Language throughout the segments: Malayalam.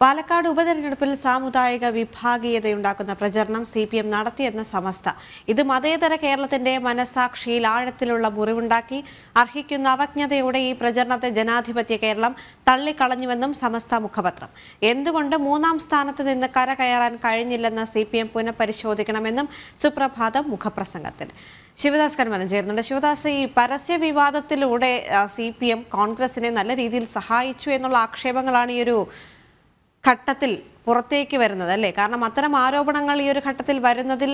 പാലക്കാട് ഉപതെരഞ്ഞെടുപ്പിൽ സാമുദായിക വിഭാഗീയതയുണ്ടാക്കുന്ന പ്രചരണം CPM നടത്തിയെന്ന സമസ്ത. ഇത് മതേതര കേരളത്തിന്റെ മനസാക്ഷിയിൽ ആഴത്തിലുള്ള മുറിവുണ്ടാക്കി. അർഹിക്കുന്ന അവജ്ഞതയോടെ ഈ പ്രചരണത്തെ ജനാധിപത്യ കേരളം തള്ളിക്കളഞ്ഞുവെന്നും സമസ്ത മുഖപത്രം. എന്തുകൊണ്ട് മൂന്നാം സ്ഥാനത്ത് നിന്ന് കരകയറാൻ കഴിഞ്ഞില്ലെന്ന് CPM പുനഃപരിശോധിക്കണമെന്നും സുപ്രഭാതം മുഖപ്രസംഗത്തിൽ. ശിവദാസ് കന്മനം ചേരുന്നുണ്ട്. ശിവദാസ്, ഈ പരസ്യ വിവാദത്തിലൂടെ CPM കോൺഗ്രസിനെ നല്ല രീതിയിൽ സഹായിച്ചു എന്നുള്ള ആക്ഷേപങ്ങളാണ് ഈ ഒരു ഘട്ടത്തിൽ പുറത്തേക്ക് വരുന്നത്, അല്ലേ? കാരണം അത്തരം ആരോപണങ്ങൾ ഈ ഒരു ഘട്ടത്തിൽ വരുന്നതിൽ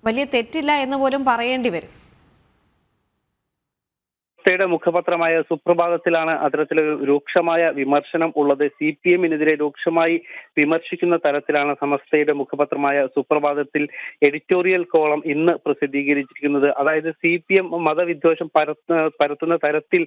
വലിയ തെറ്റില്ല എന്ന് പോലും പറയേണ്ടി വരും. യുടെ മുഖപത്രമായ സുപ്രഭാതത്തിലാണ് അത്തരത്തിലൊരു രൂക്ഷമായ വിമർശനം ഉള്ളത്. CPM-നെതിരെ രൂക്ഷമായി വിമർശിക്കുന്ന തരത്തിലാണ് സമസ്തയുടെ മുഖപത്രമായ സുപ്രഭാതത്തിൽ എഡിറ്റോറിയൽ കോളം ഇന്ന് പ്രസിദ്ധീകരിച്ചിരിക്കുന്നത്. അതായത് CPM മതവിദ്വേഷം പരത്തുന്ന തരത്തിൽ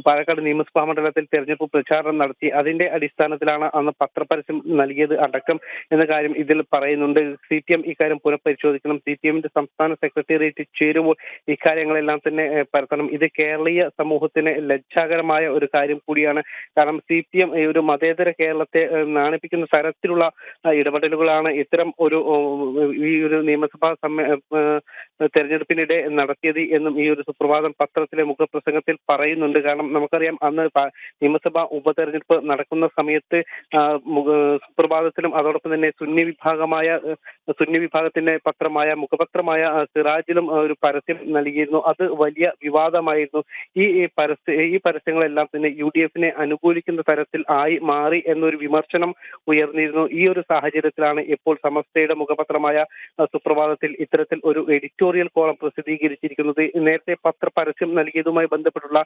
പാലക്കാട് നിയമസഭാ മണ്ഡലത്തിൽ തെരഞ്ഞെടുപ്പ് പ്രചാരണം നടത്തി. അതിന്റെ അടിസ്ഥാനത്തിലാണ് അന്ന് പത്രപരസ്യം നൽകിയത് അടക്കം എന്ന കാര്യം ഇതിൽ പറയുന്നുണ്ട്. CPM ഇക്കാര്യം പുനഃപരിശോധിക്കണം. CPM-ന്റെ സംസ്ഥാന സെക്രട്ടേറിയറ്റ് ചേരുമ്പോൾ ഇക്കാര്യങ്ങളെല്ലാം തന്നെ പരത്തണം. ഇത് കേരളീയ സമൂഹത്തിന് ലജ്ജാകരമായ ഒരു കാര്യം കൂടിയാണ്. കാരണം CPM ഈ ഒരു മതേതര കേരളത്തെ നാണിപ്പിക്കുന്ന തരത്തിലുള്ള ഇടപെടലുകളാണ് ഇത്തരം ഈ ഒരു നിയമസഭാ തെരഞ്ഞെടുപ്പിനിടെ നടത്തിയത് എന്നും ഈ ഒരു സുപ്രഭാതം പത്രത്തിലെ മുഖപ്രസംഗത്തിൽ പറയുന്നുണ്ട്. കാരണം നമുക്കറിയാം, അന്ന് നിയമസഭാ ഉപതെരഞ്ഞെടുപ്പ് നടക്കുന്ന സമയത്ത് സുപ്രഭാതത്തിലും അതോടൊപ്പം തന്നെ സുന്നി വിഭാഗത്തിന്റെ മുഖപത്രമായ സിറാജിലും ഒരു പരസ്യം നൽകിയിരുന്നു. അത് വലിയ വിവാദമായിരുന്നു. ഈ പരസ്യങ്ങളെല്ലാം തന്നെ UDF-നെ അനുകൂലിക്കുന്ന തരത്തിൽ ആയി മാറി എന്നൊരു വിമർശനം ഉയർന്നിരുന്നു. ഈ ഒരു സാഹചര്യത്തിലാണ് ഇപ്പോൾ സമസ്തയുടെ മുഖപത്രമായ സുപ്രഭാതത്തിൽ ഇത്തരത്തിൽ ഒരു എഡിറ്റോറിയൽ കോളം പ്രസിദ്ധീകരിച്ചിരിക്കുന്നത്. നേരത്തെ പരസ്യം നൽകിയതുമായി ബന്ധപ്പെട്ടുള്ള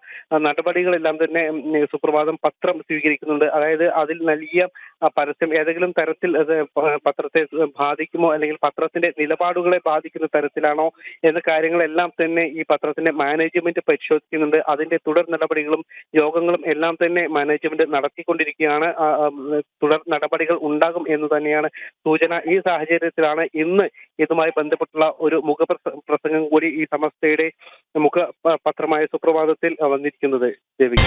നടപടികളെല്ലാം തന്നെ സുപ്രഭാതം പത്രം സ്വീകരിക്കുന്നുണ്ട്. അതായത് അതിൽ നൽകിയ പരസ്യം ഏതെങ്കിലും തരത്തിൽ പത്രത്തെ ബാധിക്കുമോ, അല്ലെങ്കിൽ പത്രത്തിന്റെ നിലപാടുകളെ ബാധിക്കുന്ന തരത്തിലാണോ എന്ന കാര്യങ്ങളെല്ലാം തന്നെ ഈ പത്രത്തിന്റെ മാനേജ്മെന്റ് പരിശോധിക്കുന്നുണ്ട്. അതിന്റെ തുടർ നടപടികളും യോഗങ്ങളും എല്ലാം തന്നെ മാനേജ്മെന്റ് നടത്തിക്കൊണ്ടിരിക്കുകയാണ്. തുടർ നടപടികൾ ഉണ്ടാകും എന്ന് തന്നെയാണ് സൂചന. ഈ സാഹചര്യത്തിലാണ് ഇന്ന് ഇതുമായി ബന്ധപ്പെട്ടുള്ള ഒരു മുഖപ്രസംഗം കൂടി ഈ സമസ്തയുടെ മുഖപത്രമായ സുപ്രഭാതത്തിൽ വന്നിരിക്കുന്നത്. ദേവി.